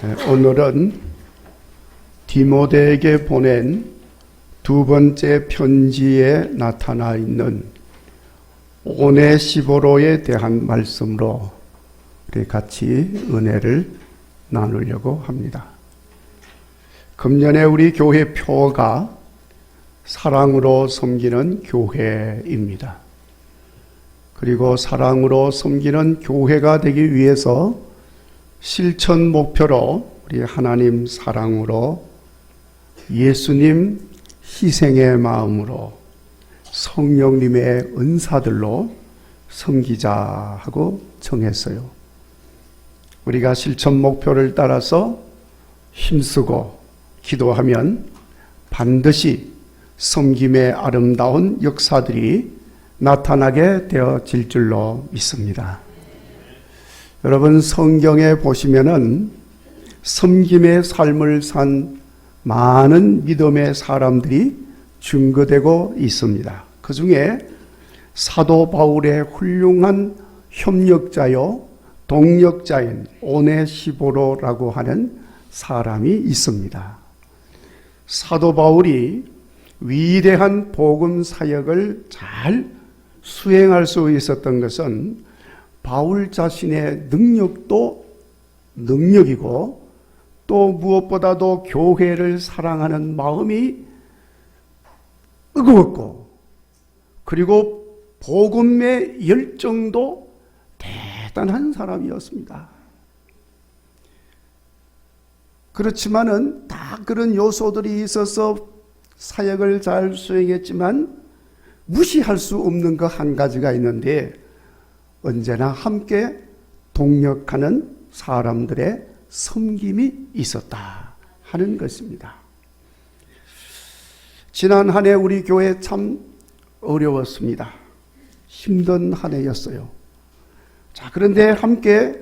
오늘은 디모데에게 보낸 두 번째 편지에 나타나 있는 오네시보로에 대한 말씀으로 우리 같이 은혜를 나누려고 합니다. 금년에 우리 교회 표어가 사랑으로 섬기는 교회입니다. 그리고 사랑으로 섬기는 교회가 되기 위해서 실천 목표로 우리 하나님 사랑으로 예수님 희생의 마음으로 성령님의 은사들로 섬기자 하고 정했어요. 우리가 실천 목표를 따라서 힘쓰고 기도하면 반드시 섬김의 아름다운 역사들이 나타나게 되어질 줄로 믿습니다. 여러분, 성경에 보시면은 섬김의 삶을 산 많은 믿음의 사람들이 증거되고 있습니다. 그 중에 사도 바울의 훌륭한 협력자요 동력자인 오네시보로라고 하는 사람이 있습니다. 사도 바울이 위대한 복음 사역을 잘 수행할 수 있었던 것은 바울 자신의 능력도 능력이고 또 무엇보다도 교회를 사랑하는 마음이 뜨거웠고 그리고 복음의 열정도 대단한 사람이었습니다. 그렇지만은 다 그런 요소들이 있어서 사역을 잘 수행했지만 무시할 수 없는 그 한 가지가 있는데 언제나 함께 동력하는 사람들의 섬김이 있었다 하는 것입니다. 지난 한 해 우리 교회 참 어려웠습니다. 힘든 한 해였어요. 자, 그런데 함께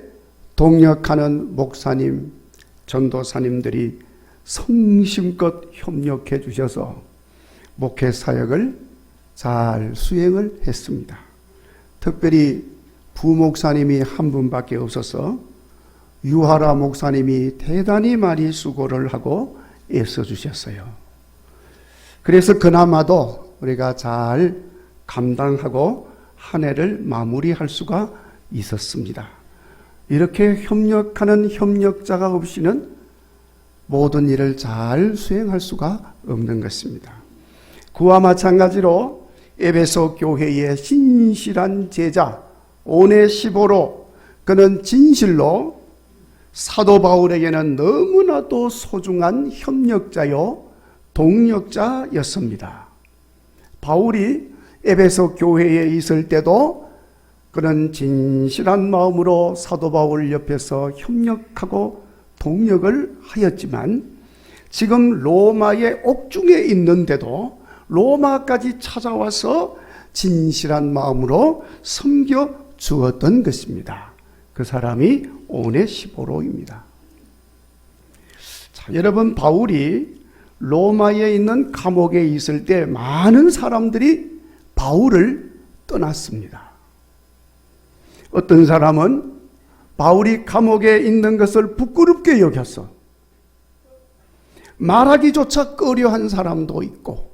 동력하는 목사님, 전도사님들이 성심껏 협력해 주셔서 목회 사역을 잘 수행을 했습니다. 특별히 부목사님이 한 분밖에 없어서 유하라 목사님이 대단히 많이 수고를 하고 애써 주셨어요. 그래서 그나마도 우리가 잘 감당하고 한 해를 마무리할 수가 있었습니다. 이렇게 협력하는 협력자가 없이는 모든 일을 잘 수행할 수가 없는 것입니다. 그와 마찬가지로 에베소 교회의 신실한 제자 오네시보로, 그는 진실로 사도 바울에게는 너무나도 소중한 협력자요 동력자였습니다. 바울이 에베소 교회에 있을 때도 그는 진실한 마음으로 사도 바울 옆에서 협력하고 동력을 하였지만 지금 로마의 옥중에 있는데도 로마까지 찾아와서 진실한 마음으로 섬겨 주었던 것입니다. 그 사람이 오네시보로입니다. 자, 여러분, 바울이 로마에 있는 감옥에 있을 때 많은 사람들이 바울을 떠났습니다. 어떤 사람은 바울이 감옥에 있는 것을 부끄럽게 여겼어. 말하기조차 꺼려한 사람도 있고,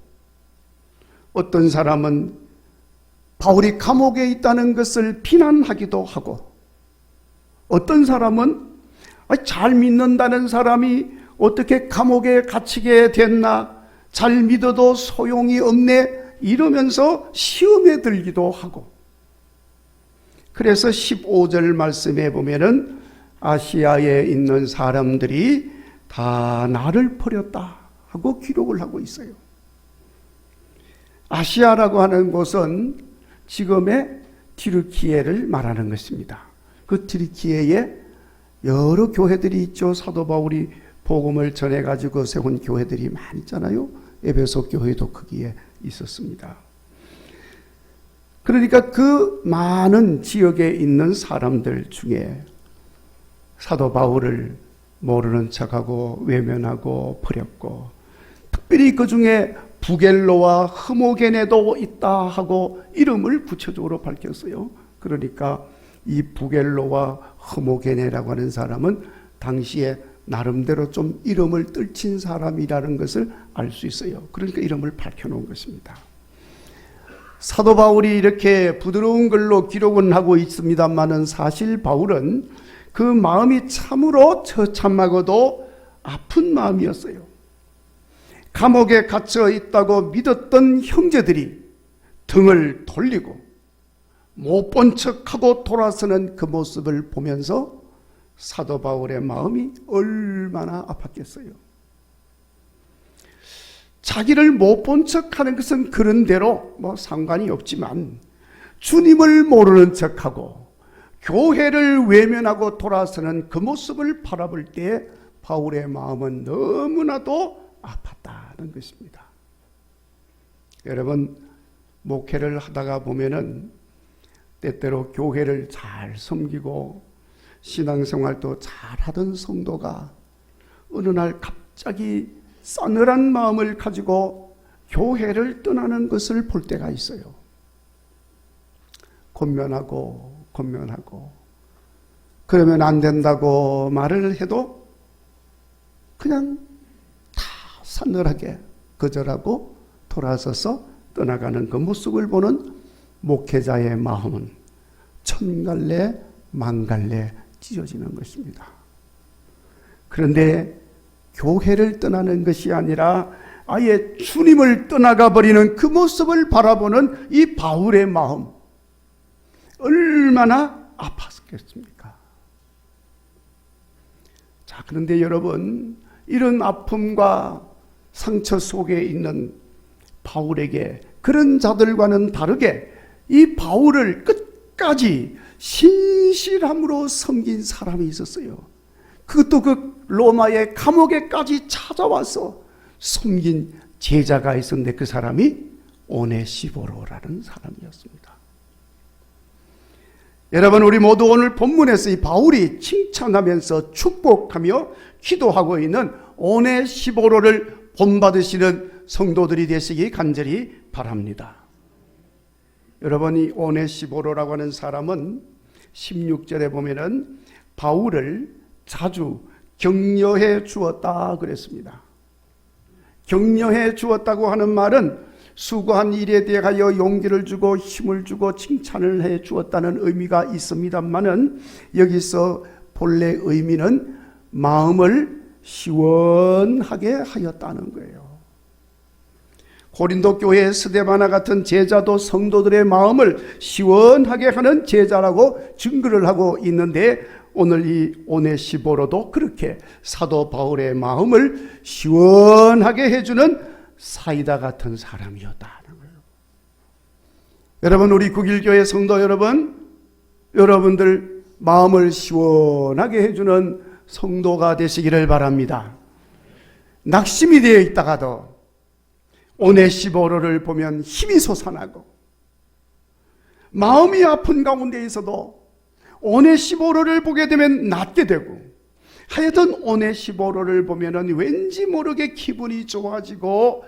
어떤 사람은 바울이 감옥에 있다는 것을 비난하기도 하고, 어떤 사람은 잘 믿는다는 사람이 어떻게 감옥에 갇히게 됐나, 잘 믿어도 소용이 없네 이러면서 시험에 들기도 하고, 그래서 15절 말씀에 보면은 아시아에 있는 사람들이 다 나를 버렸다 하고 기록을 하고 있어요. 아시아라고 하는 곳은 지금의 튀르키예를 말하는 것입니다. 그 튀르키예에 여러 교회들이 있죠. 사도 바울이 복음을 전해가지고 세운 교회들이 많이 있잖아요. 에베소 교회도 거기에 있었습니다. 그러니까 그 많은 지역에 있는 사람들 중에 사도 바울을 모르는 척하고 외면하고 버렸고, 특별히 그 중에 부겔로와 흐모게네도 있다 하고 이름을 구체적으로 밝혔어요. 그러니까 이 부겔로와 흐모게네라고 하는 사람은 당시에 나름대로 좀 이름을 떨친 사람이라는 것을 알 수 있어요. 그러니까 이름을 밝혀놓은 것입니다. 사도 바울이 이렇게 부드러운 글로 기록은 하고 있습니다만은 사실 바울은 그 마음이 참으로 처참하고도 아픈 마음이었어요. 감옥에 갇혀 있다고 믿었던 형제들이 등을 돌리고 못 본 척하고 돌아서는 그 모습을 보면서 사도 바울의 마음이 얼마나 아팠겠어요. 자기를 못 본 척하는 것은 그런 대로 상관이 없지만 주님을 모르는 척하고 교회를 외면하고 돌아서는 그 모습을 바라볼 때 바울의 마음은 너무나도 아팠다는 것입니다. 여러분, 목회를 하다가 보면은 때때로 교회를 잘 섬기고 신앙생활도 잘하던 성도가 어느 날 갑자기 싸늘한 마음을 가지고 교회를 떠나는 것을 볼 때가 있어요. 권면하고 그러면 안 된다고 말을 해도 그냥 다 싸늘하게 거절하고 돌아서서 떠나가는 그 모습을 보는 목회자의 마음은 천갈래 만갈래 찢어지는 것입니다. 그런데 교회를 떠나는 것이 아니라 아예 주님을 떠나가 버리는 그 모습을 바라보는 이 바울의 마음, 얼마나 아팠겠습니까? 자, 그런데 여러분, 이런 아픔과 상처 속에 있는 바울에게 그런 자들과는 다르게 이 바울을 끝까지 신실함으로 섬긴 사람이 있었어요. 그것도 그 로마의 감옥에까지 찾아와서 섬긴 제자가 있었는데 그 사람이 오네시보로라는 사람이었습니다. 여러분, 우리 모두 오늘 본문에서 이 바울이 칭찬하면서 축복하며 기도하고 있는 오네시보로를 본받으시는 성도들이 되시기 간절히 바랍니다. 여러분, 이 오네시보로라고 하는 사람은 16절에 보면은 바울을 자주 격려해 주었다 그랬습니다. 격려해 주었다고 하는 말은 수고한 일에 대하여 용기를 주고 힘을 주고 칭찬을 해 주었다는 의미가 있습니다만은 여기서 본래 의미는 마음을 시원하게 하였다는 거예요. 고린도 교회 스데바나 같은 제자도 성도들의 마음을 시원하게 하는 제자라고 증거를 하고 있는데 오늘 이 오네시보로도 그렇게 사도 바울의 마음을 시원하게 해주는 사이다 같은 사람이었다는 거예요. 여러분, 우리 국일교회 성도 여러분들 마음을 시원하게 해주는 성도가 되시기를 바랍니다. 낙심이 되어 있다가도 오네시보로를 보면 힘이 솟아나고 마음이 아픈 가운데에서도 오네시보로를 보게 되면 낫게 되고 하여튼 오네시보로를 보면은 왠지 모르게 기분이 좋아지고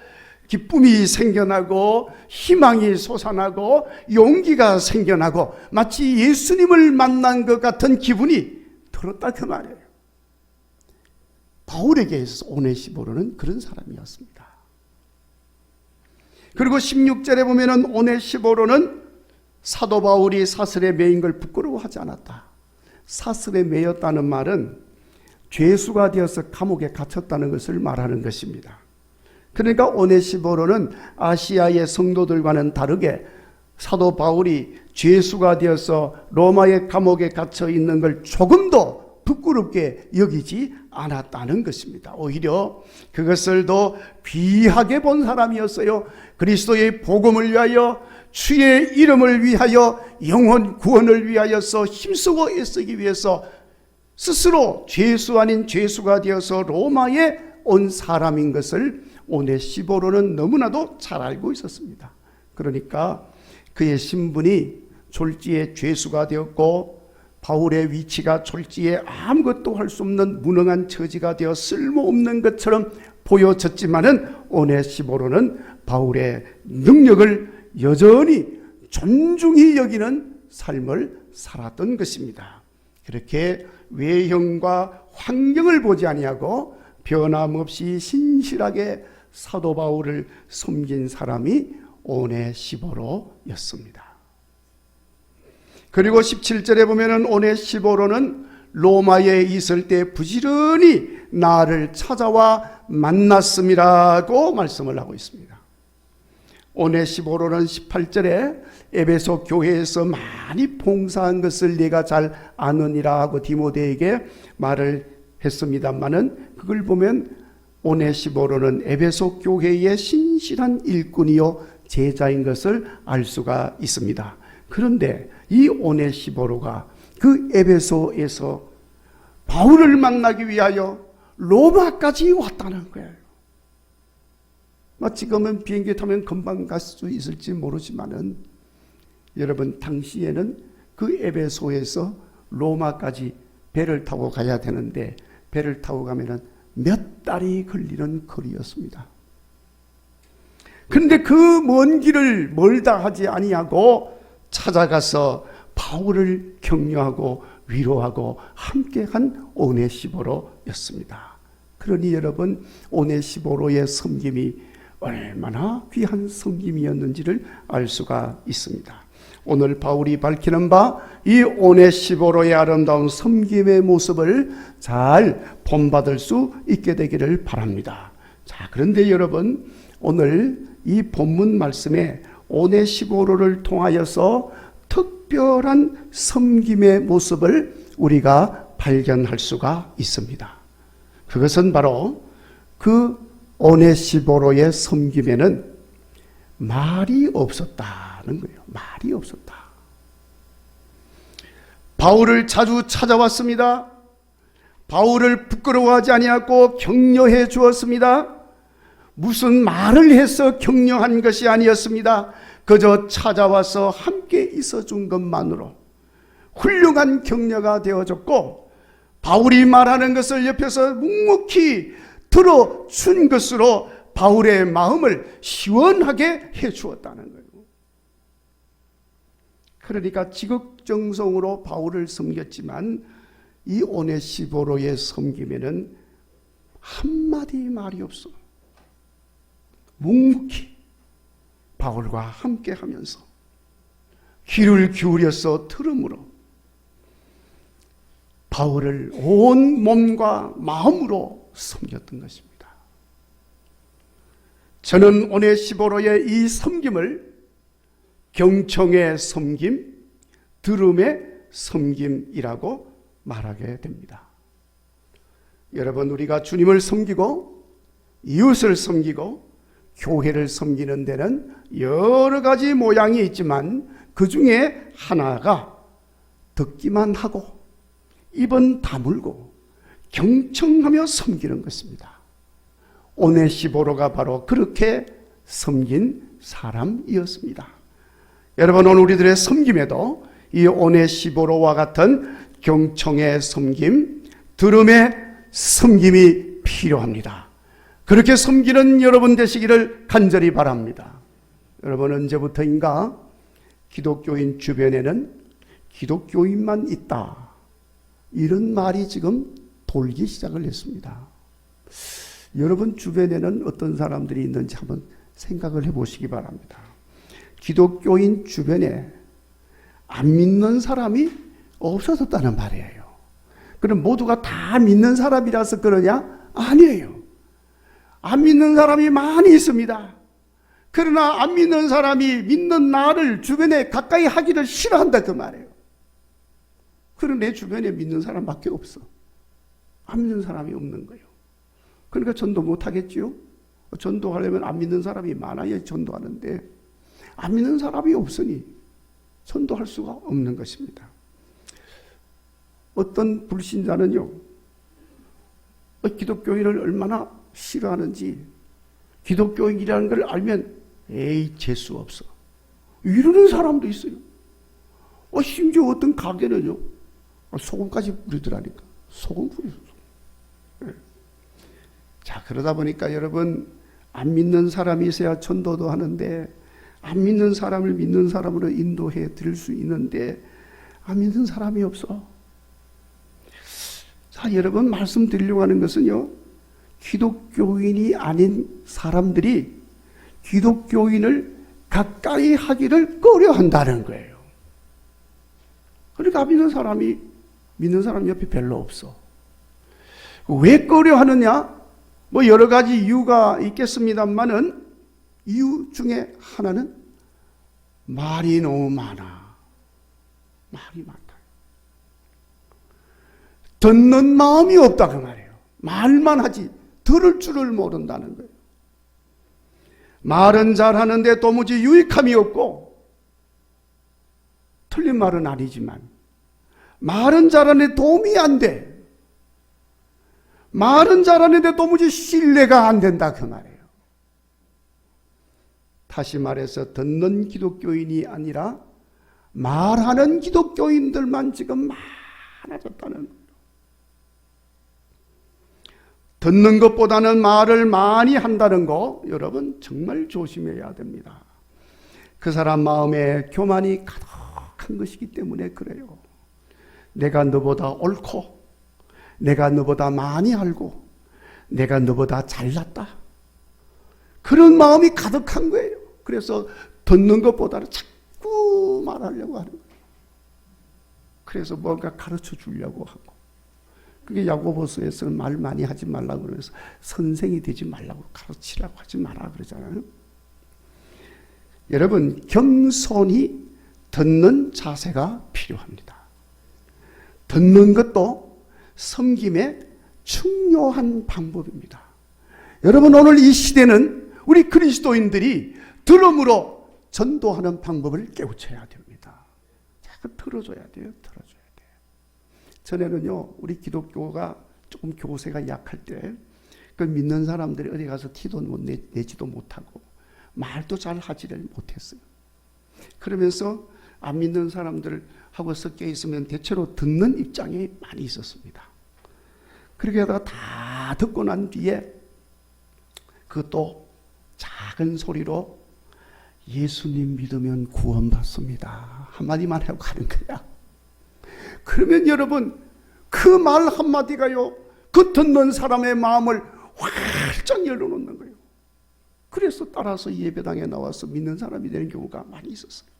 기쁨이 생겨나고 희망이 솟아나고 용기가 생겨나고 마치 예수님을 만난 것 같은 기분이 들었다 그 말이에요. 바울에게 있어서 오네시보로는 그런 사람이었습니다. 그리고 16절에 보면은 오네시보로는 사도 바울이 사슬에 매인 걸 부끄러워하지 않았다. 사슬에 매였다는 말은 죄수가 되어서 감옥에 갇혔다는 것을 말하는 것입니다. 그러니까 오네시보로는 아시아의 성도들과는 다르게 사도 바울이 죄수가 되어서 로마의 감옥에 갇혀 있는 걸 조금도 부끄럽게 여기지 않았다는 것입니다. 오히려 그것을 더 귀하게 본 사람이었어요. 그리스도의 복음을 위하여, 주의 이름을 위하여, 영혼 구원을 위하여서 힘쓰고 애쓰기 위해서 스스로 죄수 아닌 죄수가 되어서 로마에 온 사람인 것을 오네시보로는 너무나도 잘 알고 있었습니다. 그러니까 그의 신분이 졸지에 죄수가 되었고 바울의 위치가 졸지에 아무것도 할 수 없는 무능한 처지가 되어 쓸모없는 것처럼 보여졌지만은 오네시보로는 바울의 능력을 여전히 존중히 여기는 삶을 살았던 것입니다. 그렇게 외형과 환경을 보지 아니하고 변함없이 신실하게 사도 바울을 섬긴 사람이 오네시보로였습니다. 그리고 17절에 보면은 오네시보로는 로마에 있을 때 부지런히 나를 찾아와 만났음이라고 말씀을 하고 있습니다. 오네시보로는 18절에 에베소 교회에서 많이 봉사한 것을 내가 잘 아느니라 하고 디모데에게 말을 했습니다마는, 그걸 보면 오네시보로는 에베소 교회의 신실한 일꾼이요 제자인 것을 알 수가 있습니다. 그런데 이 오네시보로가 그 에베소에서 바울을 만나기 위하여 로마까지 왔다는 거예요. 지금은 비행기 타면 금방 갈 수 있을지 모르지만은, 여러분 당시에는 그 에베소에서 로마까지 배를 타고 가야 되는데, 배를 타고 가면은 몇 달이 걸리는 거리였습니다. 그런데 그 먼 길을 멀다 하지 아니하고 찾아가서 바울을 격려하고 위로하고 함께한 오네시보로였습니다. 그러니 여러분, 오네시보로의 섬김이 얼마나 귀한 섬김이었는지를 알 수가 있습니다. 오늘 바울이 밝히는 바 이 오네시보로의 아름다운 섬김의 모습을 잘 본받을 수 있게 되기를 바랍니다. 자, 그런데 여러분, 오늘 이 본문 말씀에 오네시보로를 통하여서 특별한 섬김의 모습을 우리가 발견할 수가 있습니다. 그것은 바로 그 오네시보로의 섬김에는 말이 없었다는 거예요. 말이 없었다. 바울을 자주 찾아왔습니다. 바울을 부끄러워하지 아니하고 격려해 주었습니다. 무슨 말을 해서 격려한 것이 아니었습니다. 그저 찾아와서 함께 있어 준 것만으로 훌륭한 격려가 되어졌고, 바울이 말하는 것을 옆에서 묵묵히 들어준 것으로 바울의 마음을 시원하게 해 주었다는 거예요. 그러니까 지극정성으로 바울을 섬겼지만 이 오네시보로의 섬김에는 한마디 말이 없어. 묵묵히 바울과 함께 하면서 귀를 기울여서 들음으로 바울을 온 몸과 마음으로 섬겼던 것입니다. 저는 오네시보로의 이 섬김을 경청의 섬김, 들음의 섬김이라고 말하게 됩니다. 여러분, 우리가 주님을 섬기고 이웃을 섬기고 교회를 섬기는 데는 여러 가지 모양이 있지만 그 중에 하나가 듣기만 하고 입은 다물고 경청하며 섬기는 것입니다. 오네시보로가 바로 그렇게 섬긴 사람이었습니다. 여러분, 오늘 우리들의 섬김에도 이 오네시보로와 같은 경청의 섬김, 들음의 섬김이 필요합니다. 그렇게 섬기는 여러분 되시기를 간절히 바랍니다. 여러분, 언제부터인가 기독교인 주변에는 기독교인만 있다, 이런 말이 지금 돌기 시작을 했습니다. 여러분 주변에는 어떤 사람들이 있는지 한번 생각을 해보시기 바랍니다. 기독교인 주변에 안 믿는 사람이 없어졌다는 말이에요. 그럼 모두가 다 믿는 사람이라서 그러냐? 아니에요. 안 믿는 사람이 많이 있습니다. 그러나 안 믿는 사람이 믿는 나를 주변에 가까이 하기를 싫어한다, 그 말이에요. 그럼 내 주변에 믿는 사람밖에 없어. 안 믿는 사람이 없는 거예요. 그러니까 전도 못 하겠지요? 전도하려면 안 믿는 사람이 많아야 전도하는데 안 믿는 사람이 없으니 전도할 수가 없는 것입니다. 어떤 불신자는요, 기독교인을 얼마나 싫어하는지, 기독교인이라는 걸 알면 에이 재수 없어, 이러는 사람도 있어요. 심지어 어떤 가게는요, 소금까지 뿌리더라니까. 소금 뿌리죠. 자, 그러다 보니까 여러분, 안 믿는 사람이 있어야 전도도 하는데, 안 믿는 사람을 믿는 사람으로 인도해 드릴 수 있는데 안 믿는 사람이 없어. 자, 여러분 말씀드리려고 하는 것은요, 기독교인이 아닌 사람들이 기독교인을 가까이 하기를 꺼려한다는 거예요. 그러니까 믿는 사람 옆에 별로 없어. 왜 꺼려하느냐? 뭐 여러 가지 이유가 있겠습니다만은 이유 중에 하나는 말이 너무 많아. 말이 많다. 듣는 마음이 없다 그 말이에요. 말만 하지 들을 줄을 모른다는 거예요. 말은 잘하는데 도무지 유익함이 없고, 틀린 말은 아니지만 말은 잘하는데 도움이 안 돼. 말은 잘하는데 도무지 신뢰가 안 된다 그 말이에요. 다시 말해서 듣는 기독교인이 아니라 말하는 기독교인들만 지금 많아졌다는 거예요. 듣는 것보다는 말을 많이 한다는 거 여러분 정말 조심해야 됩니다. 그 사람 마음에 교만이 가득한 것이기 때문에 그래요. 내가 너보다 옳고, 내가 너보다 많이 알고, 내가 너보다 잘났다, 그런 마음이 가득한 거예요. 그래서 듣는 것보다는 자꾸 말하려고 하는 거예요. 그래서 뭔가 가르쳐 주려고 하고, 그게 야고보서에서는 말 많이 하지 말라고 그러면서 선생이 되지 말라고, 가르치라고 하지 마라 그러잖아요. 여러분, 겸손히 듣는 자세가 필요합니다. 듣는 것도 섬김의 중요한 방법입니다. 여러분, 오늘 이 시대는 우리 그리스도인들이 들음으로 전도하는 방법을 깨우쳐야 됩니다. 자꾸 들어줘야 돼요. 들어줘야 돼요. 전에는요, 우리 기독교가 조금 교세가 약할 때, 그 믿는 사람들이 어디 가서 티도 내지도 못하고 말도 잘 하지를 못했어요. 그러면서 안 믿는 사람들하고 섞여 있으면 대체로 듣는 입장에 많이 있었습니다. 그렇게 하다가 다 듣고 난 뒤에 그것도 작은 소리로 예수님 믿으면 구원받습니다 한마디만 하고 가는 거야. 그러면 여러분, 그 말 한마디가요, 그 듣는 사람의 마음을 활짝 열어놓는 거예요. 그래서 따라서 예배당에 나와서 믿는 사람이 되는 경우가 많이 있었어요.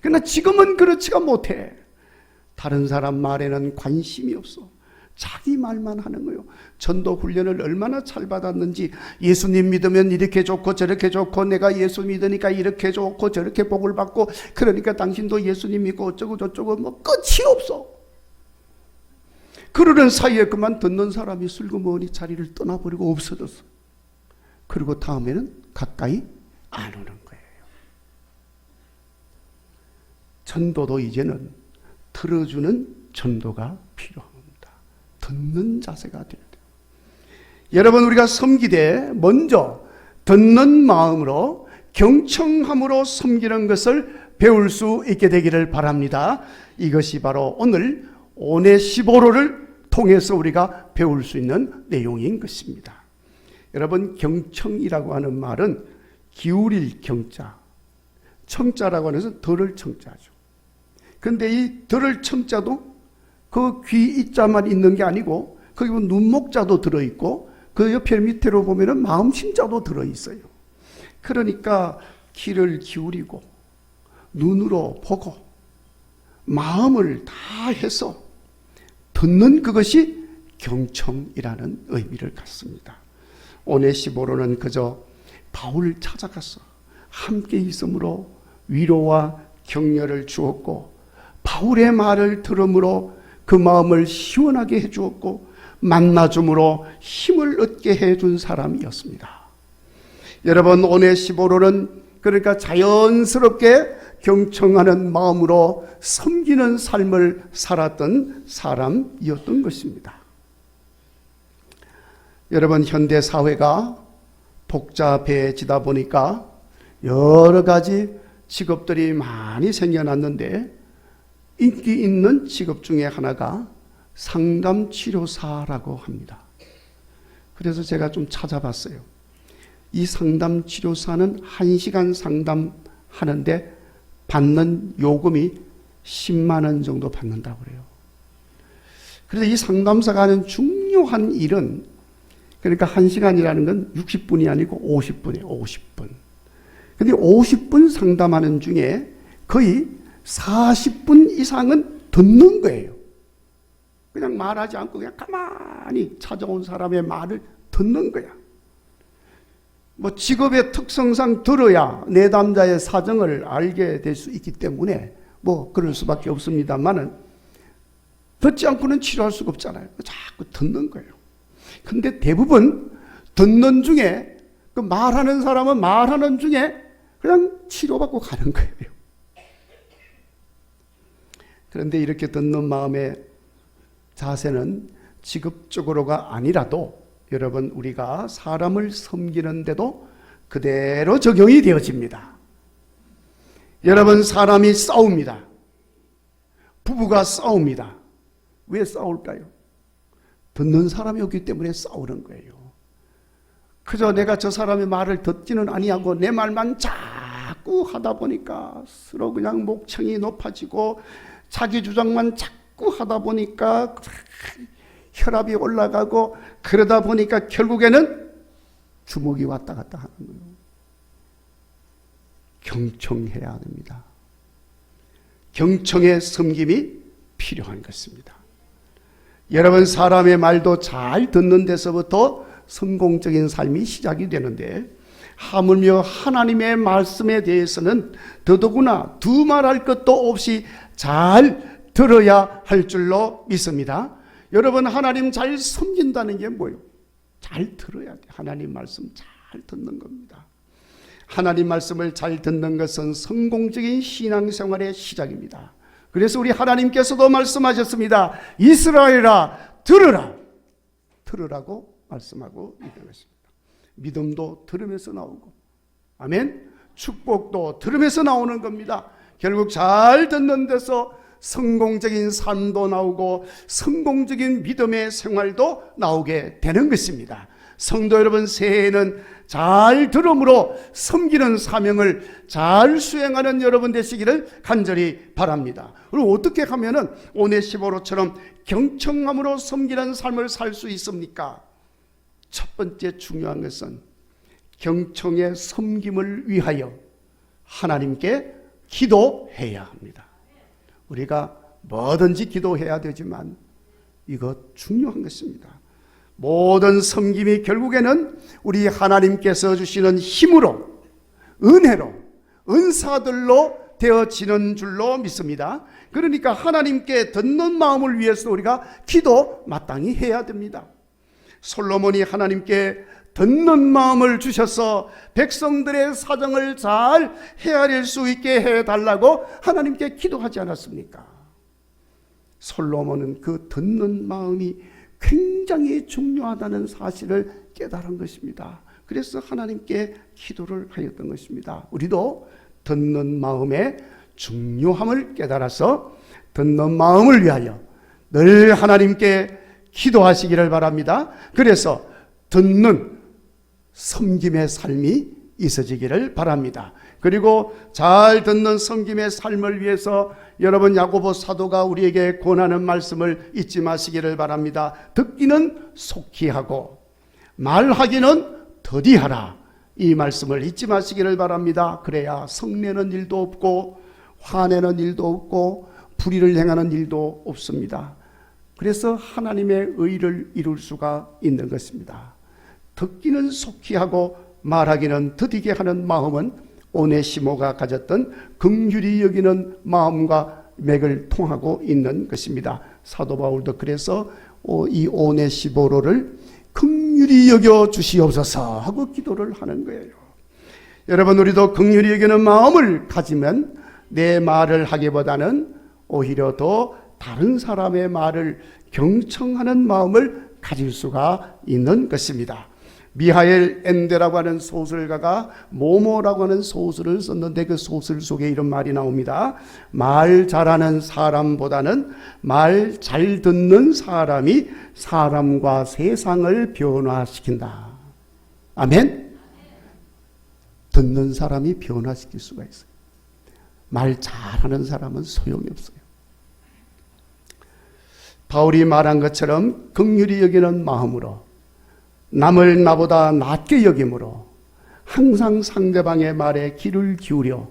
그러나 지금은 그렇지가 못해. 다른 사람 말에는 관심이 없어. 자기 말만 하는 거예요. 전도 훈련을 얼마나 잘 받았는지, 예수님 믿으면 이렇게 좋고 저렇게 좋고, 내가 예수 믿으니까 이렇게 좋고 저렇게 복을 받고, 그러니까 당신도 예수님 믿고 어쩌고 저쩌고, 뭐 끝이 없어. 그러는 사이에 그만 듣는 사람이 슬그머니 자리를 떠나버리고 없어졌어. 그리고 다음에는 가까이 안 오는 거예요. 전도도 이제는 들어주는 전도가 필요합니다. 듣는 자세가 되어야 돼요. 여러분, 우리가 섬기되 먼저 듣는 마음으로 경청함으로 섬기는 것을 배울 수 있게 되기를 바랍니다. 이것이 바로 오늘 오네시보로를 통해서 우리가 배울 수 있는 내용인 것입니다. 여러분, 경청이라고 하는 말은 기울일 경자, 청자라고 하는 것은 들을 청자죠. 그런데 이 들을 청자도 그 귀 이자만 있는 게 아니고, 거기 보면 눈목자도 들어있고, 그 옆에 밑으로 보면은 마음 심자도 들어있어요. 그러니까 귀를 기울이고 눈으로 보고 마음을 다 해서 듣는 그것이 경청이라는 의미를 갖습니다. 오네시보로는 그저 바울을 찾아가서 함께 있음으로 위로와 격려를 주었고, 바울의 말을 들음으로 그 마음을 시원하게 해주었고, 만나줌으로 힘을 얻게 해준 사람이었습니다. 여러분, 오네시보로는 그러니까 자연스럽게 경청하는 마음으로 섬기는 삶을 살았던 사람이었던 것입니다. 여러분, 현대 사회가 복잡해지다 보니까 여러 가지 직업들이 많이 생겨났는데, 인기 있는 직업 중에 하나가 상담치료사라고 합니다. 그래서 제가 좀 찾아봤어요. 이 상담치료사는 1시간 상담하는데 받는 요금이 10만 원 정도 받는다고 그래요. 그래서 이 상담사가 하는 중요한 일은, 그러니까 1시간이라는 건 60분이 아니고 50분이에요. 50분. 근데 50분 상담하는 중에 거의 40분 이상은 듣는 거예요. 그냥 말하지 않고 그냥 가만히 찾아온 사람의 말을 듣는 거야. 뭐 직업의 특성상 들어야 내담자의 사정을 알게 될 수 있기 때문에 뭐 그럴 수밖에 없습니다만은, 듣지 않고는 치료할 수가 없잖아요. 자꾸 듣는 거예요. 근데 대부분 듣는 중에, 그 말하는 사람은 말하는 중에 그냥 치료받고 가는 거예요. 그런데 이렇게 듣는 마음의 자세는 직업적으로가 아니라도 여러분, 우리가 사람을 섬기는데도 그대로 적용이 되어집니다. 여러분, 사람이 싸웁니다. 부부가 싸웁니다. 왜 싸울까요? 듣는 사람이 없기 때문에 싸우는 거예요. 그저 내가 저 사람의 말을 듣지는 아니하고 내 말만 자꾸 하다 보니까 서로 그냥 목청이 높아지고 자기 주장만 자꾸 하다 보니까 혈압이 올라가고, 그러다 보니까 결국에는 주먹이 왔다 갔다 하는 거예요. 경청해야 합니다. 경청의 섬김이 필요한 것입니다. 여러분, 사람의 말도 잘 듣는 데서부터 성공적인 삶이 시작이 되는데, 하물며 하나님의 말씀에 대해서는 더더구나 두말할 것도 없이 잘 들어야 할 줄로 믿습니다. 여러분, 하나님 잘 섬긴다는 게 뭐예요? 잘 들어야 돼. 하나님 말씀 잘 듣는 겁니다. 하나님 말씀을 잘 듣는 것은 성공적인 신앙생활의 시작입니다. 그래서 우리 하나님께서도 말씀하셨습니다. 이스라엘아, 들으라. 들으라고 말씀하고 있는 것입니다. 믿음도 들으면서 나오고, 아멘. 축복도 들으면서 나오는 겁니다. 결국 잘 듣는 데서 성공적인 삶도 나오고 성공적인 믿음의 생활도 나오게 되는 것입니다. 성도 여러분, 새해에는 잘 들음으로 섬기는 사명을 잘 수행하는 여러분 되시기를 간절히 바랍니다. 그리고 어떻게 하면은 오네시모로처럼 경청함으로 섬기는 삶을 살 수 있습니까? 첫 번째 중요한 것은 경청의 섬김을 위하여 하나님께 기도해야 합니다. 우리가 뭐든지 기도해야 되지만 이거 중요한 것입니다. 모든 섬김이 결국에는 우리 하나님께서 주시는 힘으로, 은혜로, 은사들로 되어지는 줄로 믿습니다. 그러니까 하나님께 듣는 마음을 위해서 우리가 기도 마땅히 해야 됩니다. 솔로몬이 하나님께 듣는 마음을 주셔서 백성들의 사정을 잘 헤아릴 수 있게 해달라고 하나님께 기도하지 않았습니까? 솔로몬은 그 듣는 마음이 굉장히 중요하다는 사실을 깨달은 것입니다. 그래서 하나님께 기도를 하였던 것입니다. 우리도 듣는 마음의 중요함을 깨달아서 듣는 마음을 위하여 늘 하나님께 기도하시기를 바랍니다. 그래서 듣는 섬김의 삶이 있어지기를 바랍니다. 그리고 잘 듣는 섬김의 삶을 위해서 여러분, 야고보 사도가 우리에게 권하는 말씀을 잊지 마시기를 바랍니다. 듣기는 속히 하고 말하기는 더디하라. 이 말씀을 잊지 마시기를 바랍니다. 그래야 성내는 일도 없고 화내는 일도 없고 불의를 행하는 일도 없습니다. 그래서 하나님의 의를 이룰 수가 있는 것입니다. 듣기는 속히 하고 말하기는 더디게 하는 마음은 오네시모가 가졌던 긍휼히 여기는 마음과 맥을 통하고 있는 것입니다. 사도 바울도 그래서 이 오네시모로를 긍휼히 여겨 주시옵소서 하고 기도를 하는 거예요. 여러분, 우리도 긍휼히 여기는 마음을 가지면 내 말을 하기보다는 오히려 더 다른 사람의 말을 경청하는 마음을 가질 수가 있는 것입니다. 미하엘 엔데라고 하는 소설가가 모모라고 하는 소설을 썼는데 그 소설 속에 이런 말이 나옵니다. 말 잘하는 사람보다는 말 잘 듣는 사람이 사람과 세상을 변화시킨다. 아멘. 듣는 사람이 변화시킬 수가 있어요. 말 잘하는 사람은 소용이 없어요. 바울이 말한 것처럼 긍휼히 여기는 마음으로, 남을 나보다 낮게 여김으로 항상 상대방의 말에 귀를 기울여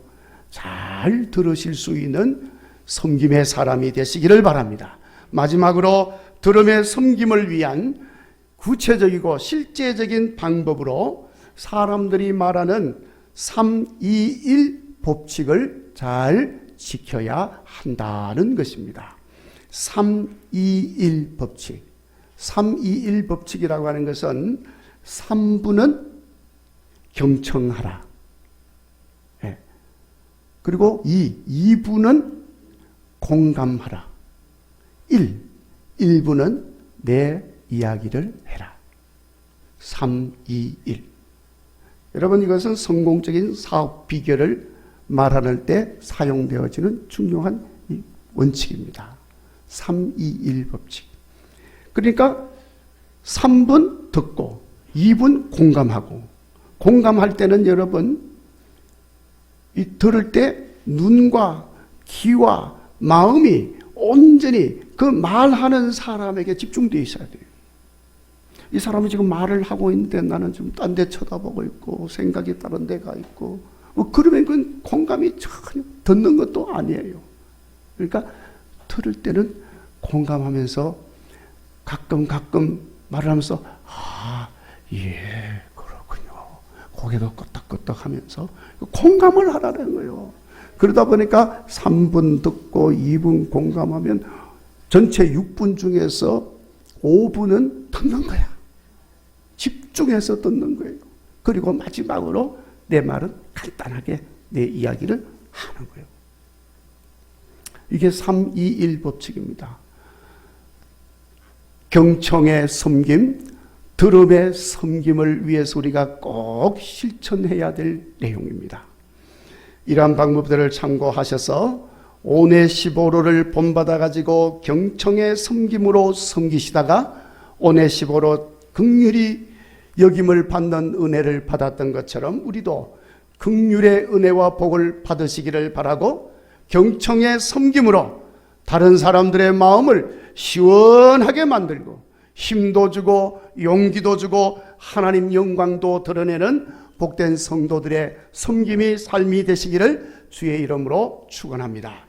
잘 들으실 수 있는 섬김의 사람이 되시기를 바랍니다. 마지막으로 들음의 섬김을 위한 구체적이고 실제적인 방법으로 사람들이 말하는 3-2-1 법칙을 잘 지켜야 한다는 것입니다. 3-2-1 법칙. 3-2-1 법칙이라고 하는 것은 3부는 경청하라. 그리고 2부는 공감하라. 1부는 내 이야기를 해라. 3-2-1. 여러분, 이것은 성공적인 사업 비결을 말하는 때 사용되어지는 중요한 원칙입니다. 3-2-1 법칙. 그러니까 3분 듣고 2분 공감하고, 공감할 때는 여러분 들을 때 눈과 귀와 마음이 온전히 그 말하는 사람에게 집중되어 있어야 돼요. 이 사람이 지금 말을 하고 있는데 나는 좀 딴 데 쳐다보고 있고 생각이 다른 데 가 있고, 그러면 그건 공감이 전혀 듣는 것도 아니에요. 그러니까 들을 때는 공감하면서 가끔 말을 하면서 예, 그렇군요. 고개도 끄덕끄덕 하면서 공감을 하라는 거예요. 그러다 보니까 3분 듣고 2분 공감하면 전체 6분 중에서 5분은 듣는 거야. 집중해서 듣는 거예요. 그리고 마지막으로 내 말은 간단하게 내 이야기를 하는 거예요. 이게 3-2-1 법칙입니다. 경청의 섬김, 들음의 섬김을 위해서 우리가 꼭 실천해야 될 내용입니다. 이러한 방법들을 참고하셔서 오네시보로를 본받아 가지고 경청의 섬김으로 섬기시다가 오네시보로 긍휼히 여김을 받는 은혜를 받았던 것처럼 우리도 긍휼의 은혜와 복을 받으시기를 바라고, 경청의 섬김으로 다른 사람들의 마음을 시원하게 만들고 힘도 주고 용기도 주고 하나님 영광도 드러내는 복된 성도들의 섬김이 삶이 되시기를 주의 이름으로 축원합니다.